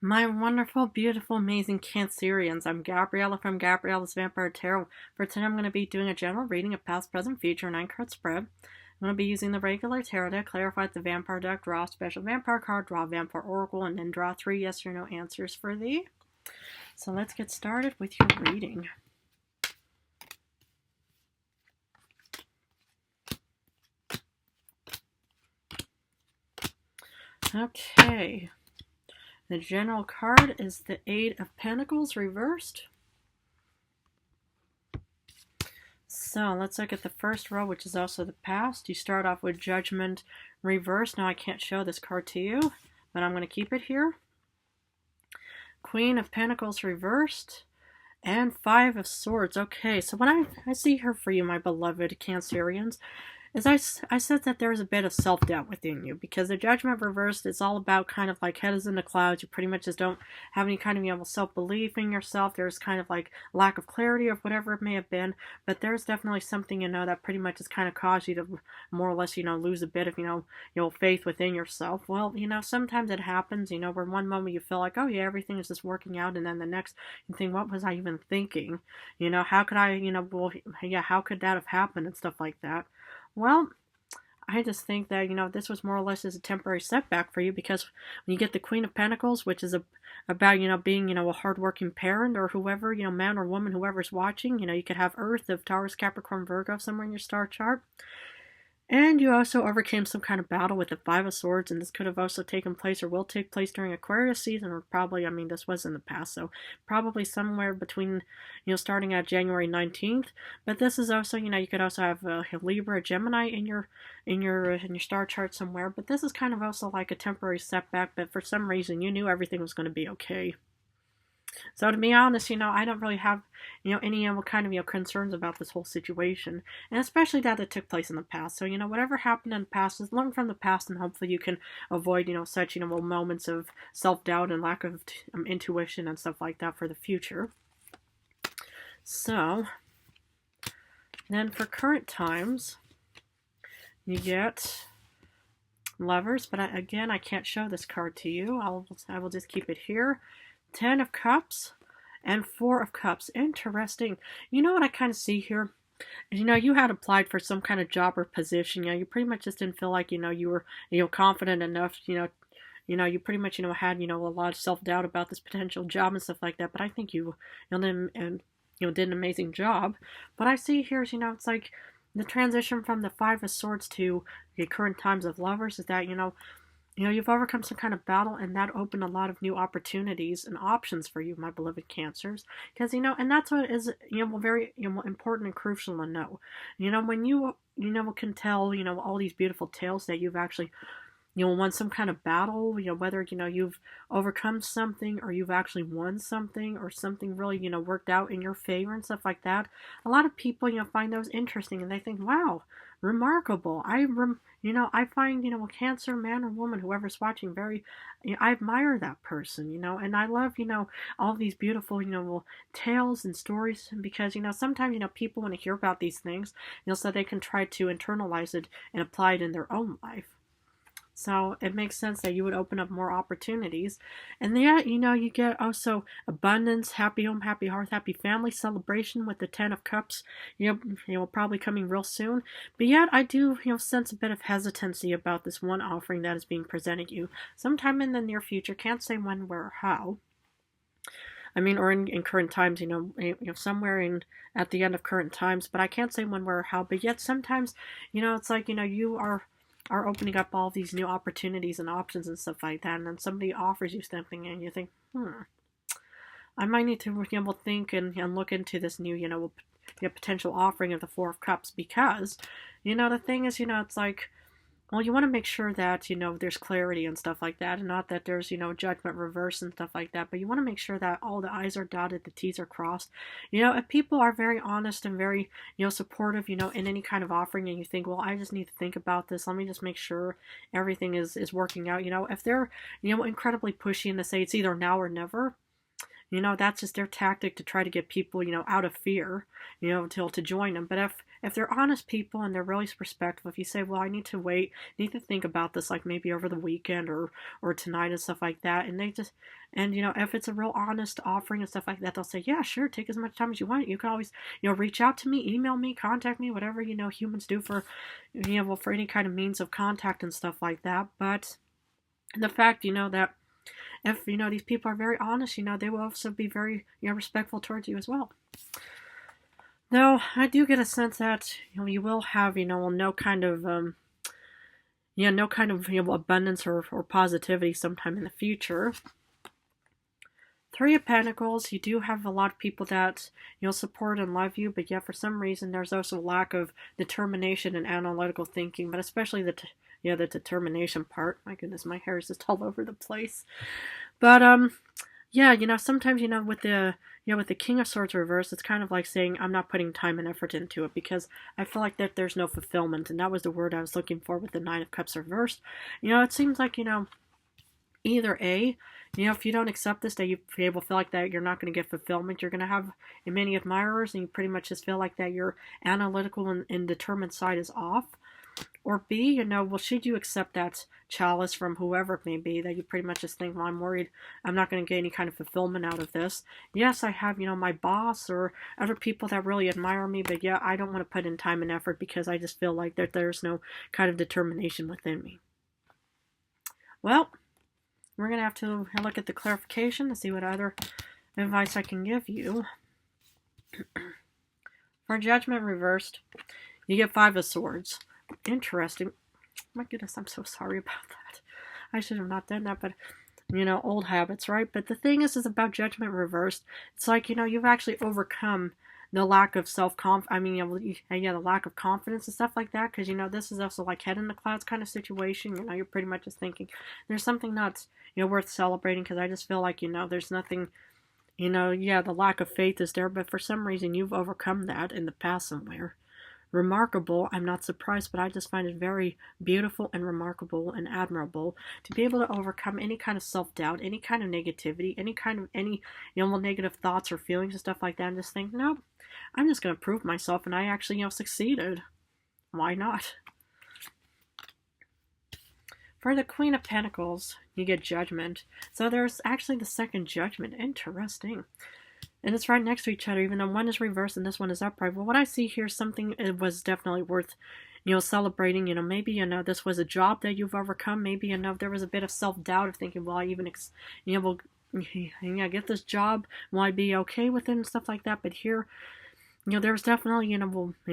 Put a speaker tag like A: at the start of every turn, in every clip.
A: My wonderful, beautiful, amazing Cancerians. I'm Gabriella from Gabriella's Vampire Tarot. For today, I'm going to be doing a general reading of past, present, future, 9-card spread. I'm going to be using the regular tarot deck, clarify the vampire deck, draw a special vampire card, draw a vampire oracle, and then draw 3 yes or no answers for thee. So let's get started with your reading. Okay. The general card is the Eight of Pentacles reversed. So let's look at the first row, which is also the past. You start off with Judgment reversed. Now I can't show this card to you, but I'm going to keep it here. Queen of Pentacles reversed. And Five of Swords. Okay, so what I see here for you, my beloved Cancerians, is I said that there's a bit of self-doubt within you, because the Judgment reversed is all about kind of like head is in the clouds. You pretty much just don't have any kind of self-belief in yourself. There's kind of like lack of clarity of whatever it may have been, but there's definitely something that pretty much has kind of caused you to more or less lose a bit of faith within yourself. Well, sometimes it happens, where one moment you feel like, oh yeah, everything is just working out, and then the next you think, what was I even thinking? How could I, well, yeah, how could that have happened and stuff like that? Well, I just think that, this was more or less as a temporary setback for you, because when you get the Queen of Pentacles, which is about, being, a hardworking parent or whoever, man or woman, whoever's watching, you could have Earth of Taurus, Capricorn, Virgo somewhere in your star chart. And you also overcame some kind of battle with the Five of Swords, and this could have also taken place or will take place during Aquarius season, or probably, this was in the past, so probably somewhere between, starting at January 19th. But this is also, you could also have Libra, Gemini in your star chart somewhere. But this is kind of also like a temporary setback, but for some reason you knew everything was going to be okay. So to be honest, I don't really have, any kind of, concerns about this whole situation. And especially that it took place in the past. So, whatever happened in the past is learn from the past, and hopefully you can avoid, such, moments of self-doubt and lack of intuition and stuff like that for the future. So, then for current times, you get Lovers, but again, I can't show this card to you. I will just keep it here. 10 of Cups and 4 of Cups. Interesting. You know what I kind of see here? You had applied for some kind of job or position. You pretty much just didn't feel like, you were, confident enough, you pretty much, had, a lot of self-doubt about this potential job and stuff like that. But I think you did an amazing job. But I see here, it's like the transition from the Five of Swords to the current times of Lovers is that, you've overcome some kind of battle, and that opened a lot of new opportunities and options for you, my beloved Cancers. Because, and that's what is, very, important and crucial to know. When you, can tell, all these beautiful tales that you've actually, won some kind of battle, whether, you've overcome something, or you've actually won something, or something really, worked out in your favor and stuff like that. A lot of people, find those interesting, and they think, wow, remarkable. I find, a Cancer man or woman, whoever's watching, very, I admire that person, and I love, all these beautiful, tales and stories, because, sometimes, people want to hear about these things, so they can try to internalize it and apply it in their own life. So it makes sense that you would open up more opportunities. And yet, you get also abundance, happy home, happy hearth, happy family, celebration with the 10 of Cups, probably coming real soon. But yet I do, sense a bit of hesitancy about this one offering that is being presented you sometime in the near future. Can't say when, where, or how. Or in current times, somewhere at the end of current times, but I can't say when, where, or how. But yet sometimes, it's like, you are opening up all these new opportunities and options and stuff like that, and then somebody offers you something, and you think, I might need to think and look into this new, potential offering of the 4 of Cups, because, the thing is, it's like, well, you want to make sure that, there's clarity and stuff like that, and not that there's, judgment reverse and stuff like that, but you want to make sure that all the I's are dotted, the T's are crossed. If people are very honest and very, supportive, in any kind of offering, and you think, well, I just need to think about this, let me just make sure everything is working out, if they're, incredibly pushy and they say it's either now or never, that's just their tactic to try to get people, out of fear, to join them. But if they're honest people and they're really respectful, if you say, well, I need to wait, need to think about this, like maybe over the weekend or tonight and stuff like that, and they just, and if it's a real honest offering and stuff like that, they'll say, yeah, sure, take as much time as you want. You can always, reach out to me, email me, contact me, whatever, humans do for, well, for any kind of means of contact and stuff like that. But the fact, that if, these people are very honest, they will also be very, respectful towards you as well. Though I do get a sense that, you will have, no kind of, no kind of, abundance or positivity sometime in the future. Three of Pentacles, you do have a lot of people that, support and love you, but yet for some reason there's also a lack of determination and analytical thinking, but especially the determination part. My goodness, my hair is just all over the place. But, yeah, sometimes, with the King of Swords reversed, it's kind of like saying, I'm not putting time and effort into it because I feel like that there's no fulfillment, and that was the word I was looking for with the Nine of Cups reversed. It seems like, either A, if you don't accept this, that you will feel like that you're not going to get fulfillment, you're going to have many admirers, and you pretty much just feel like that your analytical and determined side is off. Or B, well, should you accept that chalice from whoever it may be, that you pretty much just think, well, I'm worried I'm not going to get any kind of fulfillment out of this. Yes, I have, my boss or other people that really admire me, but yeah, I don't want to put in time and effort because I just feel like that there's no kind of determination within me. Well, we're going to have to look at the clarification to see what other advice I can give you. For Judgment reversed, you get Five of Swords. Interesting. My goodness, I'm so sorry about that. I should have not done that, but, old habits, right? But the thing is about Judgment reversed, it's like, you've actually overcome the lack of the lack of confidence and stuff like that, because, this is also like head in the clouds kind of situation. You're pretty much just thinking there's something not, worth celebrating, because I just feel like, there's nothing, the lack of faith is there, but for some reason you've overcome that in the past somewhere. Remarkable, I'm not surprised, but I just find it very beautiful and remarkable and admirable to be able to overcome any kind of self-doubt, any kind of negativity, any negative thoughts or feelings and stuff like that, and just think, no, I'm just going to prove myself, and I actually, succeeded. Why not? For the Queen of Pentacles, you get Judgment. So there's actually the second Judgment. Interesting. And it's right next to each other, even though one is reversed and this one is upright. Well, what I see here, something it was definitely worth, celebrating. Maybe, this was a job that you've overcome. Maybe, there was a bit of self-doubt of thinking, well, I even, get this job. Will I be okay with it and stuff like that? But here, there's definitely,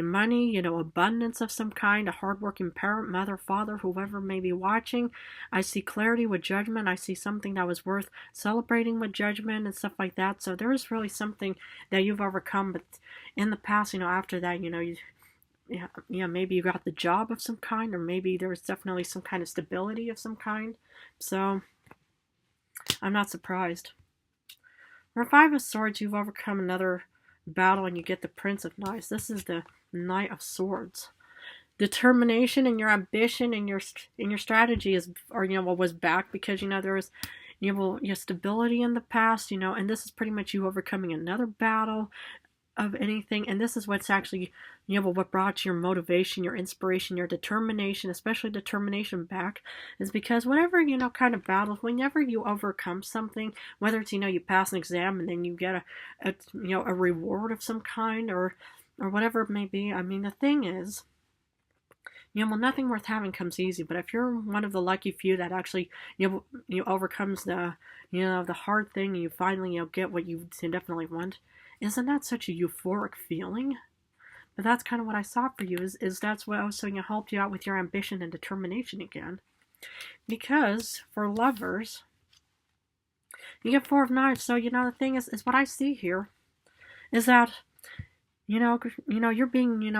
A: money, abundance of some kind, a hardworking parent, mother, father, whoever may be watching. I see clarity with Judgment. I see something that was worth celebrating with Judgment and stuff like that. So there is really something that you've overcome. But in the past, after that, maybe you got the job of some kind, or maybe there was definitely some kind of stability of some kind. So I'm not surprised. For Five of Swords, you've overcome another battle, and you get the Prince of Knights. This is the Knight of Swords. Determination and your ambition and your strategy was back, because there was stability in the past, and this is pretty much you overcoming another battle of anything, and this is what's actually what brought your motivation, your inspiration, your determination, especially determination back, is because whenever kind of battles, whenever you overcome something, whether it's you pass an exam and then you get a reward of some kind, or whatever it may be. I mean, the thing is, nothing worth having comes easy, but if you're one of the lucky few that actually overcomes the the hard thing, and you finally get what you definitely want, isn't that such a euphoric feeling? But that's kind of what I saw for you, is that's what also helped you out with your ambition and determination again. Because for lovers, you get Four of Knives. So the thing is what I see here is that you're being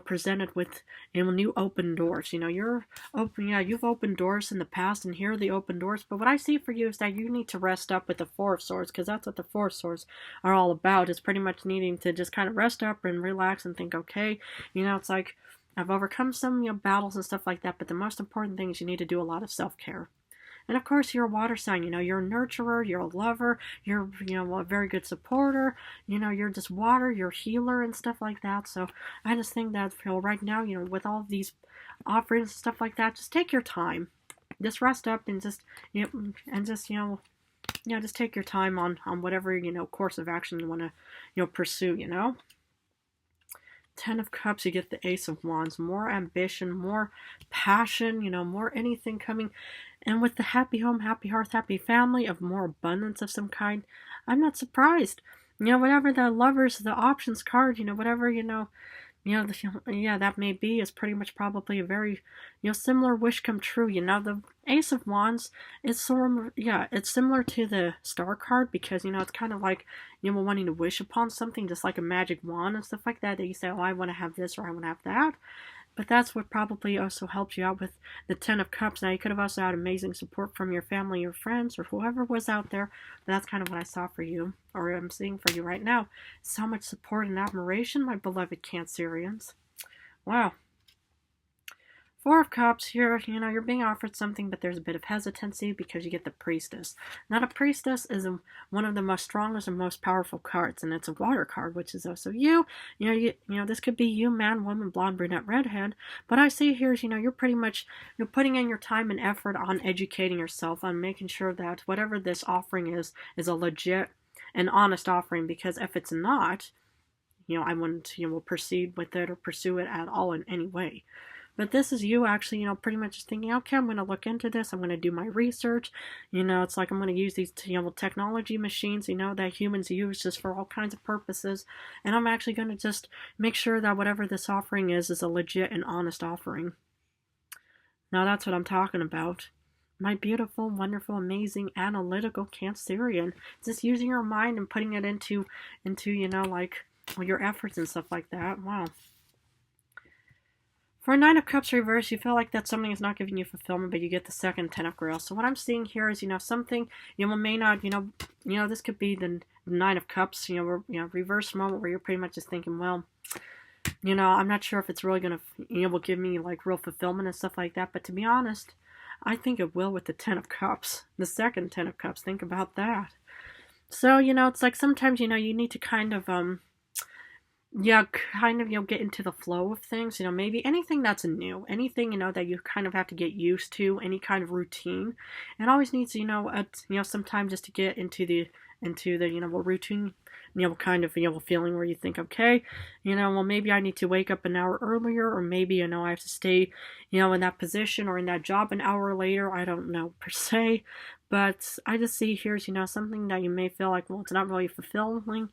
A: presented with new open doors. You're open. You've opened doors in the past, and here are the open doors. But what I see for you is that you need to rest up with the Four of Swords, because that's what the Four of Swords are all about. Is pretty much needing to just kind of rest up and relax and think, okay, it's like I've overcome some battles and stuff like that. But the most important thing is you need to do a lot of self-care. And of course, you're a water sign. You're a nurturer, you're a lover, you're, a very good supporter. You're just water, you're a healer and stuff like that. So I just think that, right now, with all of these offerings and stuff like that, just take your time. Just rest up and just, just take your time on whatever, course of action you want to, pursue, Ten of Cups, you get the Ace of Wands. More ambition, more passion, more anything coming. And with the happy home, happy hearth, happy family, of more abundance of some kind, I'm not surprised. Whatever the Lovers, the options card, whatever, that may be, is pretty much probably a very, similar wish come true. The Ace of Wands is it's similar to the Star card, because, it's kind of like, wanting to wish upon something, just like a magic wand and stuff like that, that you say, oh, I want to have this, or I want to have that. But that's what probably also helps you out with the Ten of Cups. Now, you could have also had amazing support from your family, your friends, or whoever was out there. But that's kind of what I saw for you, or I'm seeing for you right now. So much support and admiration, my beloved Cancerians. Wow. Four of Cups, here, you're being offered something, but there's a bit of hesitancy because you get the Priestess. Now, the Priestess is one of the most strongest and most powerful cards, and it's a water card, which is also you. This could be you, man, woman, blonde, brunette, redhead. But I see here is, you're pretty much, putting in your time and effort on educating yourself, on making sure that whatever this offering is a legit and honest offering, because if it's not, I wouldn't, proceed with it or pursue it at all in any way. But this is you actually, pretty much just thinking, okay, I'm going to look into this. I'm going to do my research. It's like I'm going to use these, technology machines, that humans use just for all kinds of purposes. And I'm actually going to just make sure that whatever this offering is a legit and honest offering. Now that's what I'm talking about. My beautiful, wonderful, amazing, analytical Cancerian. Just using your mind and putting it into your efforts and stuff like that. Wow. For Nine of Cups reverse, you feel like that something is not giving you fulfillment, but you get the second Ten of Grails. So what I'm seeing here is, something, may not, this could be the Nine of Cups, reverse moment where you're pretty much just thinking, well, I'm not sure if it's really going to, will give me, like, real fulfillment and stuff like that. But to be honest, I think it will with the Ten of Cups. The second Ten of Cups, think about that. So, it's like sometimes, you need to kind of, get into the flow of things, maybe anything that's new, anything, that you kind of have to get used to, any kind of routine. It always needs, some time just to get into the routine, kind of, feeling where you think, okay, well, maybe I need to wake up an hour earlier, or maybe, I have to stay, in that position or in that job an hour later. I don't know per se, but I just see here's, something that you may feel like, well, it's not really fulfilling.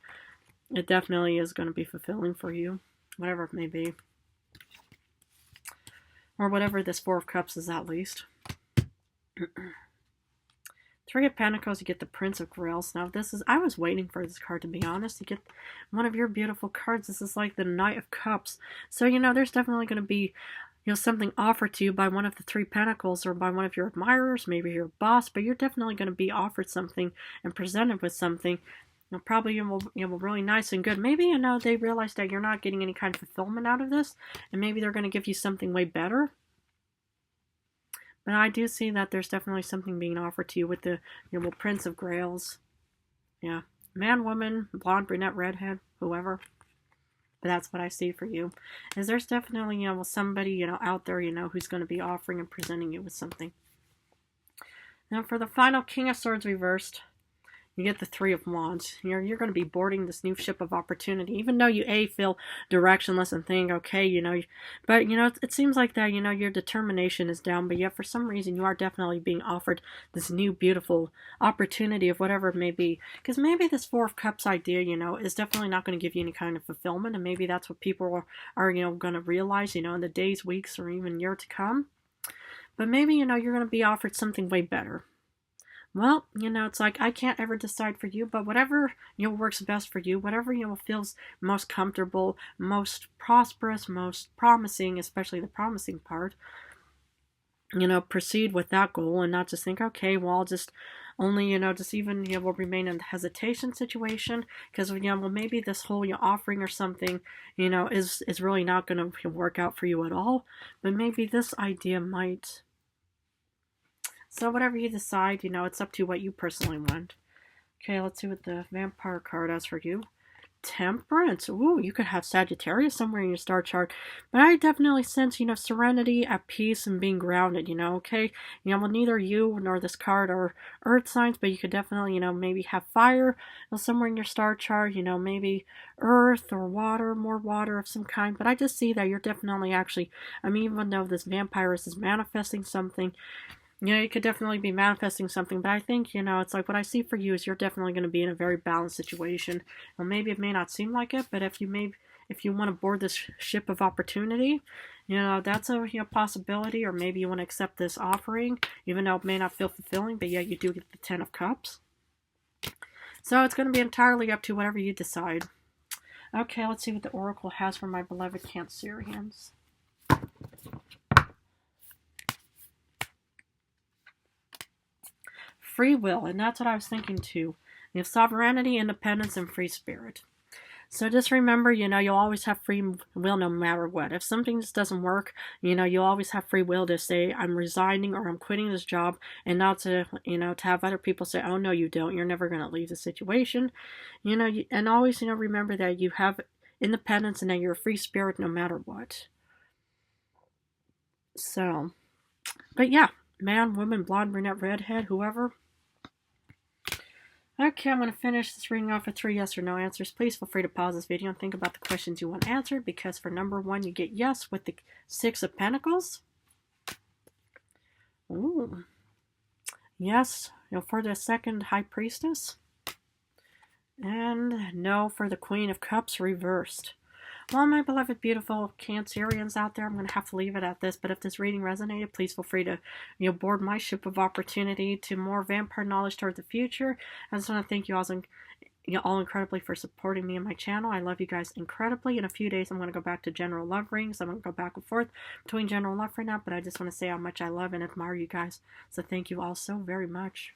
A: It definitely is going to be fulfilling for you, whatever it may be. Or whatever this Four of Cups is, at least. Three of Pentacles, you get the Prince of Grails. Now, I was waiting for this card, to be honest. You get one of your beautiful cards. This is like the Knight of Cups. So, there's definitely going to be, something offered to you by one of the Three Pentacles, or by one of your admirers, maybe your boss, but you're definitely going to be offered something and presented with something. Probably really nice and good. Maybe, they realize that you're not getting any kind of fulfillment out of this, and maybe they're going to give you something way better. But I do see that there's definitely something being offered to you with the, Prince of Grails. Yeah. Man, woman, blonde, brunette, redhead, whoever. But that's what I see for you. Is there's definitely, somebody, out there, who's going to be offering and presenting you with something. Now for the final King of Swords reversed, you get the Three of Wands. You're going to be boarding this new ship of opportunity, even though you feel directionless and think, okay, but it seems like that, your determination is down, but yet for some reason you are definitely being offered this new beautiful opportunity of whatever it may be. Because maybe this Four of Cups idea, is definitely not going to give you any kind of fulfillment, and maybe that's what people are going to realize, in the days, weeks, or even year to come. But maybe, you're going to be offered something way better. Well, it's like I can't ever decide for you, but whatever, works best for you, whatever, feels most comfortable, most prosperous, most promising, especially the promising part, proceed with that goal and not just think, okay, well, I'll just only, just even, we'll remain in the hesitation situation because, well, maybe this whole offering or something, is really not going to work out for you at all, but maybe this idea might. So whatever you decide, you know, it's up to what you personally want. Okay, let's see what the Vampire card has for you. Temperance. Ooh, you could have Sagittarius somewhere in your star chart. But I definitely sense, you know, serenity, at peace, and being grounded, you know, okay? You know, well, neither you nor this card are earth signs, but you could definitely, you know, maybe have fire somewhere in your star chart, you know, maybe earth or water, more water of some kind. But I just see that you're definitely actually, I mean, even though this vampirist is manifesting something, you know, you could definitely be manifesting something, but I think, you know, it's like what I see for you is you're definitely going to be in a very balanced situation. Well, maybe it may not seem like it, but if you want to board this ship of opportunity, you know, that's a possibility, or maybe you want to accept this offering, even though it may not feel fulfilling, but yet you do get the 10 of Cups. So it's going to be entirely up to whatever you decide. Okay, let's see what the Oracle has for my beloved Cancerians. Free will, and that's what I was thinking too. You have sovereignty, independence, and free spirit. So just remember, you know, you'll always have free will no matter what. If something just doesn't work, you know, you'll always have free will to say, I'm resigning or I'm quitting this job, and not to, you know, to have other people say, oh, no, you don't. You're never going to leave the situation. You know, and always, you know, remember that you have independence and that you're a free spirit no matter what. So, but yeah, man, woman, blonde, brunette, redhead, whoever. Okay, I'm going to finish this reading off with 3 yes or no answers. Please feel free to pause this video and think about the questions you want answered, because for number 1, you get yes with the 6 of Pentacles. Ooh. Yes, you know, for the 2nd High Priestess. And no for the Queen of Cups reversed. Well, my beloved, beautiful Cancerians out there, I'm going to have to leave it at this. But if this reading resonated, please feel free to, you know, board my ship of opportunity to more vampire knowledge toward the future. I just want to thank you all incredibly for supporting me and my channel. I love you guys incredibly. In a few days, I'm going to go back to general love rings. I'm going to go back and forth between general love right now. But I just want to say how much I love and admire you guys. So thank you all so very much.